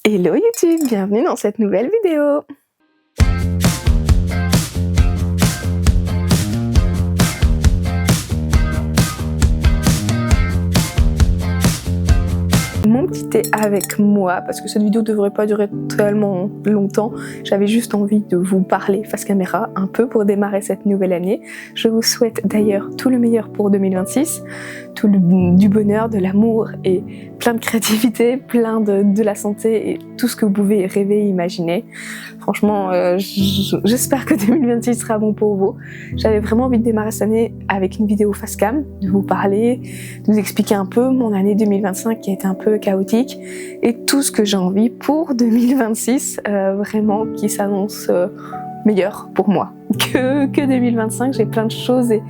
Hello YouTube, bienvenue dans cette nouvelle vidéo. Mon petit thé avec moi, parce que cette vidéo ne devrait pas durer tellement longtemps. J'avais juste envie de vous parler face caméra un peu pour démarrer cette nouvelle année. Je vous souhaite d'ailleurs tout le meilleur pour 2026, du bonheur, de l'amour et plein de créativité, plein de la santé et tout ce que vous pouvez rêver et imaginer. Franchement, j'espère que 2026 sera bon pour vous. J'avais vraiment envie de démarrer cette année avec une vidéo face cam, de vous parler, de vous expliquer un peu mon année 2025 qui a été un peu chaotique et tout ce que j'ai envie pour 2026, vraiment qui s'annonce meilleur pour moi que 2025. J'ai plein de choses et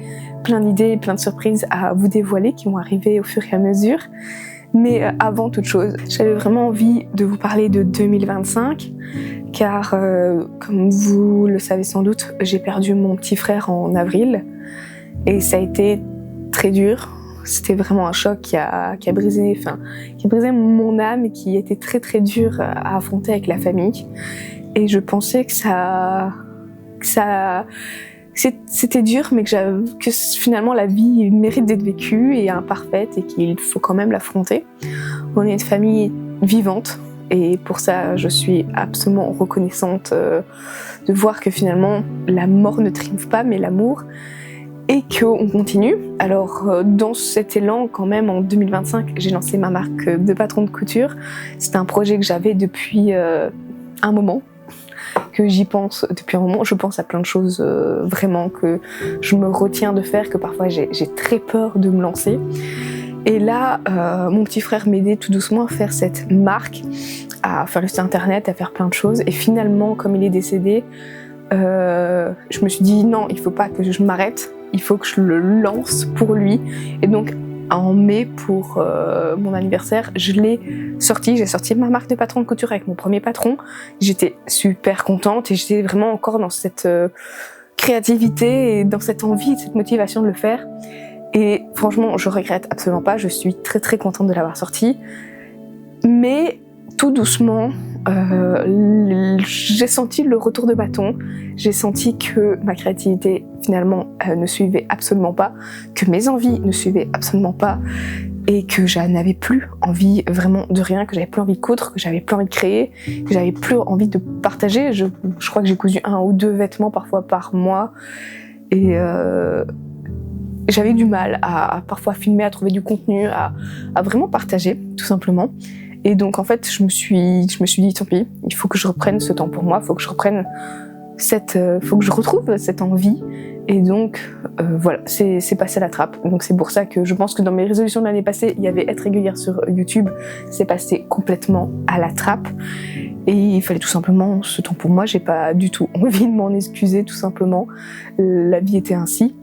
plein d'idées et plein de surprises à vous dévoiler qui vont arriver au fur et à mesure. Mais avant toute chose, j'avais vraiment envie de vous parler de 2025 car comme vous le savez sans doute, j'ai perdu mon petit frère en avril et ça a été très dur. C'était vraiment un choc qui a brisé mon âme et qui était très très dur à affronter avec la famille. Et je pensais que c'était dur, mais que finalement la vie mérite d'être vécue et imparfaite et qu'il faut quand même l'affronter. On est une famille vivante et pour ça je suis absolument reconnaissante de voir que finalement la mort ne triomphe pas mais l'amour et qu'on continue. Alors dans cet élan quand même en 2025 j'ai lancé ma marque de patron de couture. C'était un projet que j'avais depuis un moment, que j'y pense depuis un moment. Je pense à plein de choses vraiment que je me retiens de faire, que parfois j'ai très peur de me lancer. Et là, mon petit frère m'aidait tout doucement à faire cette marque, à faire le site internet, à faire plein de choses. Et finalement, comme il est décédé, je me suis dit non, il faut pas que je m'arrête, il faut que je le lance pour lui. Et donc en mai pour mon anniversaire, j'ai sorti ma marque de patron de couture avec mon premier patron. J'étais super contente et j'étais vraiment encore dans cette créativité et dans cette envie, cette motivation de le faire. Et franchement, je regrette absolument pas, je suis très très contente de l'avoir sorti. Mais tout doucement, j'ai senti le retour de bâton, j'ai senti que ma créativité finalement ne suivait absolument pas, que mes envies ne suivaient absolument pas et que je n'avais plus envie vraiment de rien, que j'avais plus envie de coudre, que j'avais plus envie de créer, que j'avais plus envie de partager. Je crois que j'ai cousu 1 ou 2 vêtements parfois par mois et j'avais du mal à parfois filmer, à trouver du contenu, à vraiment partager tout simplement. Et donc en fait je me suis dit tant pis, il faut que je reprenne ce temps pour moi, il faut que je reprenne faut que je retrouve cette envie. Et donc voilà, c'est passé à la trappe. Donc c'est pour ça que je pense que dans mes résolutions de l'année passée, il y avait être régulière sur YouTube, c'est passé complètement à la trappe. Et il fallait tout simplement ce temps pour moi, j'ai pas du tout envie de m'en excuser tout simplement. La vie était ainsi.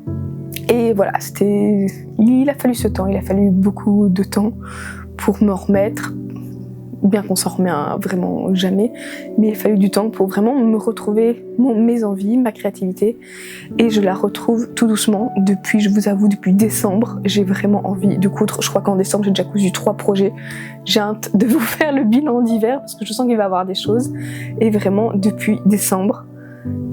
Et voilà, il a fallu ce temps, il a fallu beaucoup de temps pour me remettre, bien qu'on s'en remet vraiment jamais, mais il a fallu du temps pour vraiment me retrouver mes envies, ma créativité, et je la retrouve tout doucement depuis, je vous avoue, depuis décembre. J'ai vraiment envie de coudre. Je crois qu'en décembre j'ai déjà cousu 3 projets. J'ai hâte de vous faire le bilan d'hiver parce que je sens qu'il va y avoir des choses, et vraiment depuis décembre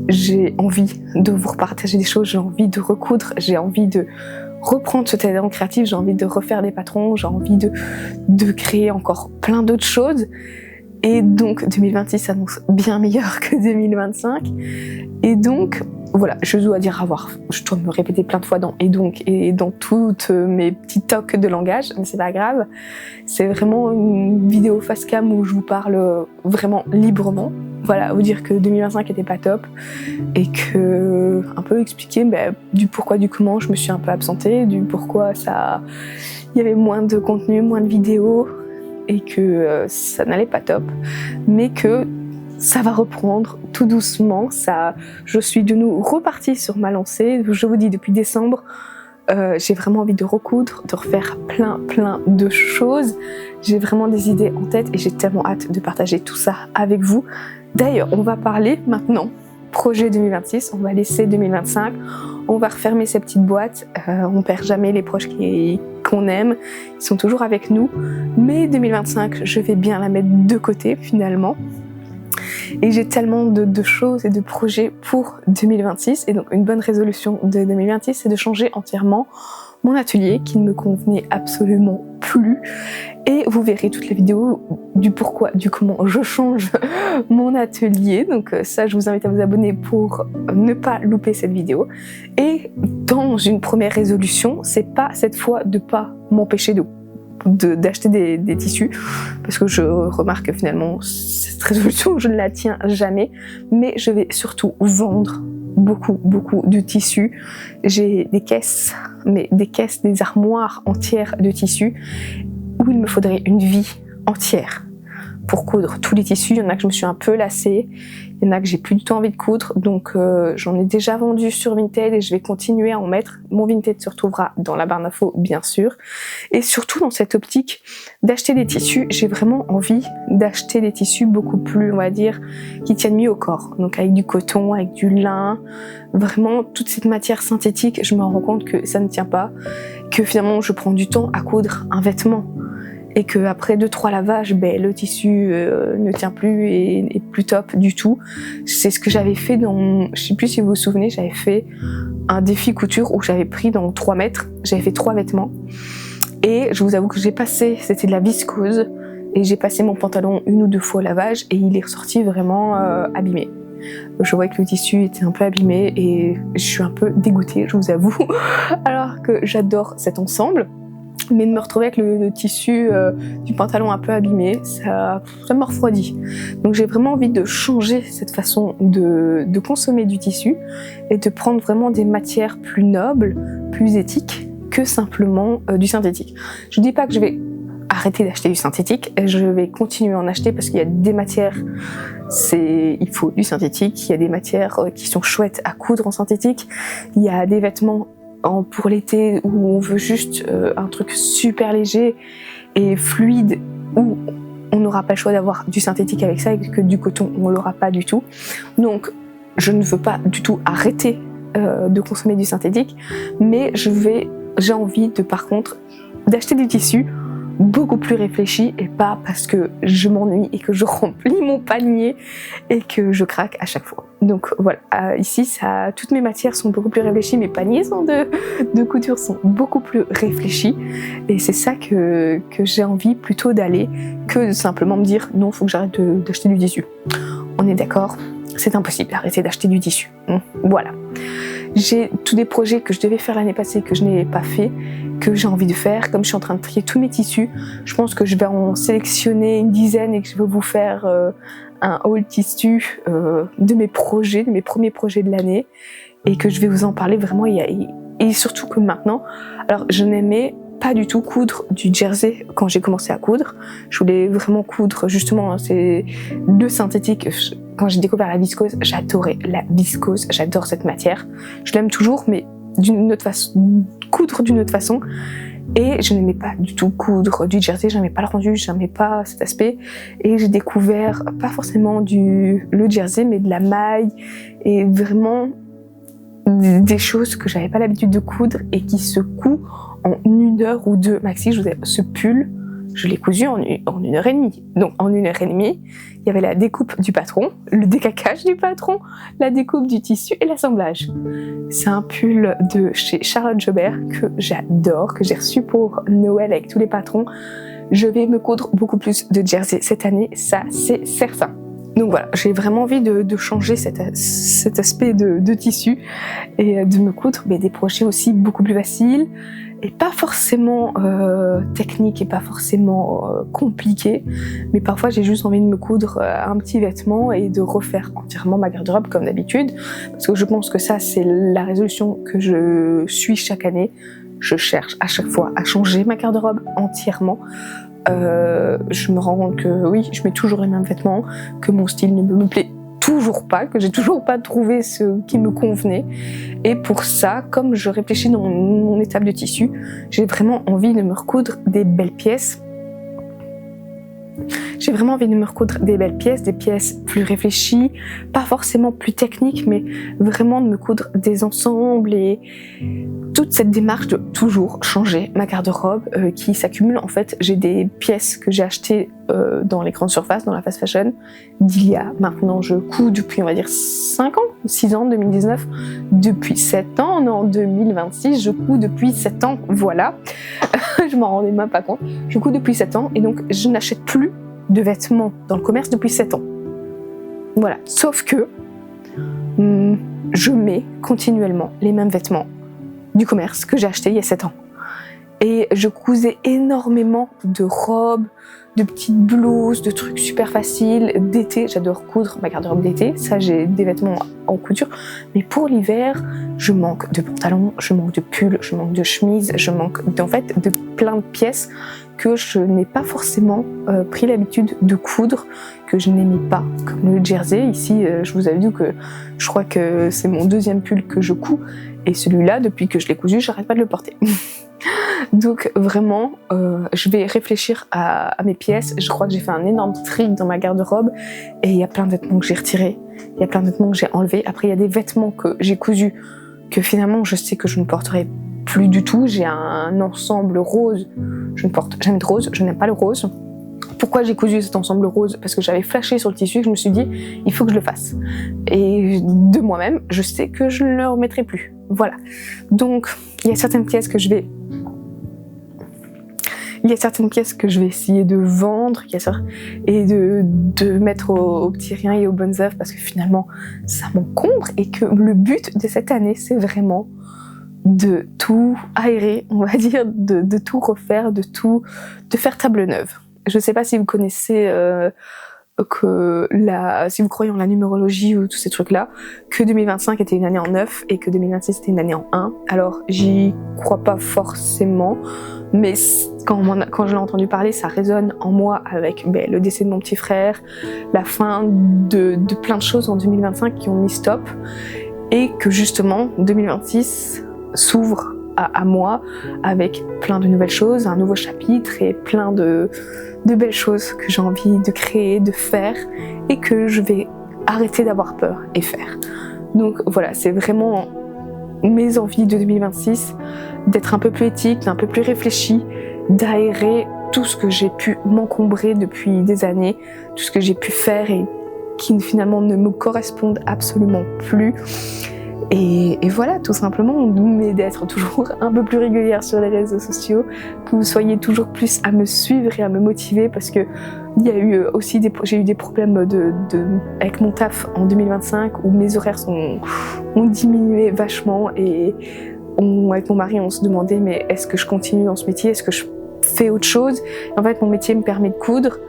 j'ai envie de vous repartager des choses, j'ai envie de recoudre, j'ai envie de reprendre ce talent créatif, j'ai envie de refaire des patrons, j'ai envie de créer encore plein d'autres choses. Et donc 2026 s'annonce bien meilleur que 2025. Et donc voilà, je dois dire je dois me répéter plein de fois et dans toutes mes petits tocs de langage, mais c'est pas grave. C'est vraiment une vidéo face cam où je vous parle vraiment librement. Voilà, vous dire que 2025 était pas top et que un peu expliquer du pourquoi du comment je me suis un peu absentée, du pourquoi il y avait moins de contenu, moins de vidéos et que ça n'allait pas top, mais que ça va reprendre tout doucement. Je suis de nouveau repartie sur ma lancée. Je vous dis, depuis décembre, j'ai vraiment envie de recoudre, de refaire plein de choses. J'ai vraiment des idées en tête et j'ai tellement hâte de partager tout ça avec vous. D'ailleurs, on va parler maintenant projet 2026, on va laisser 2025, on va refermer ces petites boîtes, on perd jamais les proches qu'on aime, ils sont toujours avec nous, mais 2025, je vais bien la mettre de côté finalement. Et j'ai tellement de choses et de projets pour 2026, et donc une bonne résolution de 2026, c'est de changer entièrement mon atelier qui ne me convenait absolument plus, et vous verrez toutes les vidéos du pourquoi, du comment je change mon atelier. Donc ça, je vous invite à vous abonner pour ne pas louper cette vidéo. Et dans une première résolution, c'est pas cette fois de pas m'empêcher d'acheter des tissus, parce que je remarque que finalement cette résolution je ne la tiens jamais, mais je vais surtout vendre beaucoup de tissus. J'ai des caisses, des armoires entières de tissus où il me faudrait une vie entière pour coudre tous les tissus. Il y en a que je me suis un peu lassée, il y en a que j'ai plus du tout envie de coudre, donc j'en ai déjà vendu sur Vinted et je vais continuer à en mettre. Mon Vinted se retrouvera dans la barre d'infos bien sûr, et surtout dans cette optique d'acheter des tissus, j'ai vraiment envie d'acheter des tissus beaucoup plus, on va dire, qui tiennent mieux au corps, donc avec du coton, avec du lin, vraiment toute cette matière synthétique. Je me rends compte que ça ne tient pas, que finalement je prends du temps à coudre un vêtement, et qu'après 2-3 lavages, le tissu ne tient plus et est plus top du tout. C'est ce que j'avais fait je sais plus si vous vous souvenez, j'avais fait un défi couture où j'avais pris dans 3 mètres, j'avais fait 3 vêtements, et je vous avoue que c'était de la viscose, et j'ai passé mon pantalon 1 ou 2 fois au lavage et il est ressorti vraiment abîmé. Je vois que le tissu était un peu abîmé et je suis un peu dégoûtée, je vous avoue, alors que j'adore cet ensemble. Mais de me retrouver avec le tissu du pantalon un peu abîmé, ça me refroidit. Donc j'ai vraiment envie de changer cette façon de consommer du tissu et de prendre vraiment des matières plus nobles, plus éthiques que simplement du synthétique. Je dis pas que je vais arrêter d'acheter du synthétique, je vais continuer à en acheter parce qu'il y a des matières, il faut du synthétique, il y a des matières qui sont chouettes à coudre en synthétique, il y a des vêtements pour l'été où on veut juste un truc super léger et fluide, où on n'aura pas le choix d'avoir du synthétique avec ça, et que du coton on l'aura pas du tout. Donc je ne veux pas du tout arrêter de consommer du synthétique, mais j'ai envie par contre d'acheter du tissu beaucoup plus réfléchi, et pas parce que je m'ennuie et que je remplis mon panier et que je craque à chaque fois. Donc voilà, ici toutes mes matières sont beaucoup plus réfléchies, mes paniers de couture sont beaucoup plus réfléchis, et c'est ça que j'ai envie plutôt d'aller, que de simplement me dire non, faut que j'arrête d'acheter du tissu. On est d'accord, c'est impossible d'arrêter d'acheter du tissu. Voilà. J'ai tous des projets que je devais faire l'année passée que je n'ai pas fait, que j'ai envie de faire. Comme je suis en train de trier tous mes tissus, je pense que je vais en sélectionner une dizaine et que je vais vous faire un haul tissu de mes premiers projets de l'année, et que je vais vous en parler vraiment. Et surtout que maintenant, alors je n'aimais pas du tout coudre du jersey quand j'ai commencé à coudre. Je voulais vraiment coudre justement c'est le synthétique. Quand j'ai découvert la viscose, j'adorais la viscose, j'adore cette matière. Je l'aime toujours, mais d'une autre façon, coudre d'une autre façon. Et je n'aimais pas du tout coudre du jersey, j'aimais pas le rendu, j'aimais pas cet aspect. Et j'ai découvert pas forcément le jersey, mais de la maille, et vraiment des choses que j'avais pas l'habitude de coudre et qui se coudent en 1 heure ou 2 maxi. Ce pull, je l'ai cousu en 1h30. Donc en 1h30, il y avait la découpe du patron, le décacage du patron, la découpe du tissu et l'assemblage. C'est un pull de chez Charlotte Jobert que j'adore, que j'ai reçu pour Noël avec tous les patrons. Je vais me coudre beaucoup plus de jersey cette année, ça c'est certain. Donc voilà, j'ai vraiment envie de changer cet aspect de tissu et de me coudre des projets aussi beaucoup plus faciles et pas forcément techniques et pas forcément compliqués, mais parfois j'ai juste envie de me coudre un petit vêtement et de refaire entièrement ma garde-robe comme d'habitude, parce que je pense que ça c'est la résolution que je suis chaque année. Je cherche à chaque fois à changer ma garde-robe entièrement. Je me rends compte que oui, je mets toujours les mêmes vêtements, que mon style ne me plaît toujours pas, que j'ai toujours pas trouvé ce qui me convenait. Et pour ça, comme je réfléchis dans mon étape de tissu, j'ai vraiment envie de me recoudre des belles pièces J'ai vraiment envie de me recoudre des belles pièces, des pièces plus réfléchies, pas forcément plus techniques, mais vraiment de me coudre des ensembles et toute cette démarche de toujours changer ma garde-robe qui s'accumule. En fait, j'ai des pièces que j'ai achetées dans les grandes surfaces, dans la fast fashion, d'il y a maintenant, je couds depuis, on va dire, 5 ans, 6 ans, 2019, depuis 7 ans, en 2026, je couds depuis 7 ans, voilà. Je m'en rendais même pas compte. Je couds depuis 7 ans et donc je n'achète plus de vêtements dans le commerce depuis 7 ans. Voilà, sauf que je mets continuellement les mêmes vêtements du commerce que j'ai acheté il y a 7 ans. Et je cousais énormément de robes, de petites blouses, de trucs super faciles d'été. J'adore coudre ma garde-robe d'été, ça j'ai des vêtements en couture. Mais pour l'hiver, je manque de pantalons, je manque de pulls, je manque de chemises, je manque en fait de plein de pièces que je n'ai pas forcément pris l'habitude de coudre, que je n'aimais pas, comme le jersey. Ici, je vous avais dit que je crois que c'est mon 2e pull que je couds, et celui-là, depuis que je l'ai cousu, j'arrête pas de le porter. Donc vraiment, je vais réfléchir à mes pièces. Je crois que j'ai fait un énorme tri dans ma garde-robe, et il y a plein de vêtements que j'ai retirés, il y a plein de vêtements que j'ai enlevés. Après, il y a des vêtements que j'ai cousus, que finalement, je sais que je ne porterai plus du tout. J'ai un ensemble rose, je ne porte jamais de rose, je n'aime pas le rose. Pourquoi j'ai cousu cet ensemble rose? Parce que j'avais flashé sur le tissu et je me suis dit, il faut que je le fasse. Et de moi-même, je sais que je ne le remettrai plus. Voilà. Donc, il y a certaines pièces que je vais essayer de vendre et de mettre aux petits riens et aux bonnes œuvres, parce que finalement, ça m'encombre, et que le but de cette année, c'est vraiment de tout aérer, on va dire, de tout refaire, de faire table neuve. Je ne sais pas si vous connaissez, si vous croyez en la numérologie ou tous ces trucs-là, que 2025 était une année en 9 et que 2026 était une année en 1. Alors, j'y crois pas forcément, mais quand je l'ai entendu parler, ça résonne en moi avec le décès de mon petit frère, la fin de plein de choses en 2025 qui ont mis stop, et que justement, 2026 s'ouvre à moi avec plein de nouvelles choses, un nouveau chapitre et plein de belles choses que j'ai envie de créer, de faire, et que je vais arrêter d'avoir peur et faire. Donc voilà, c'est vraiment mes envies de 2026, d'être un peu plus éthique, un peu plus réfléchie, d'aérer tout ce que j'ai pu m'encombrer depuis des années, tout ce que j'ai pu faire et qui finalement ne me correspondent absolument plus. Et voilà, tout simplement, mais d'être toujours un peu plus régulière sur les réseaux sociaux, que vous soyez toujours plus à me suivre et à me motiver, parce que il y a eu aussi j'ai eu des problèmes avec mon taf en 2025 où mes horaires ont diminué vachement, et avec mon mari on se demandait, mais est-ce que je continue dans ce métier, est-ce que je fais autre chose? En fait, mon métier me permet de coudre,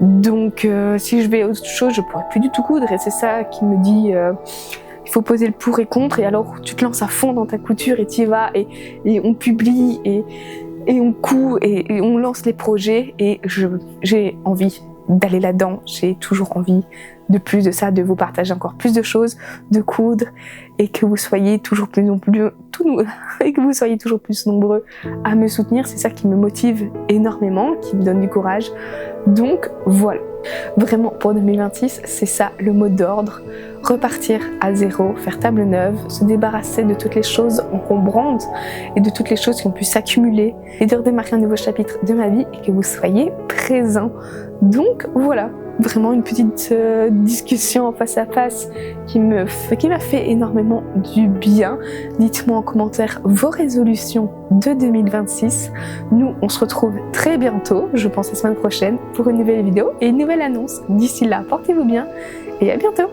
donc si je fais autre chose, je pourrais plus du tout coudre, et c'est ça qui me dit il faut poser le pour et contre, et alors tu te lances à fond dans ta couture et tu y vas, et on publie et on coud et on lance les projets, et j'ai envie d'aller là-dedans, j'ai toujours envie de plus de ça, de vous partager encore plus de choses, de coudre, et que vous soyez toujours plus nombreux à me soutenir. C'est ça qui me motive énormément, qui me donne du courage. Donc voilà, vraiment pour 2026, c'est ça le mot d'ordre: repartir à zéro, faire table neuve, se débarrasser de toutes les choses encombrantes et de toutes les choses qui ont pu s'accumuler, et de redémarrer un nouveau chapitre de ma vie, et que vous soyez présents. Donc voilà, vraiment une petite discussion en face à face qui m'a fait énormément du bien. Dites-moi en commentaire vos résolutions de 2026. Nous, on se retrouve très bientôt, je pense la semaine prochaine, pour une nouvelle vidéo et une nouvelle annonce. D'ici là, portez-vous bien et à bientôt.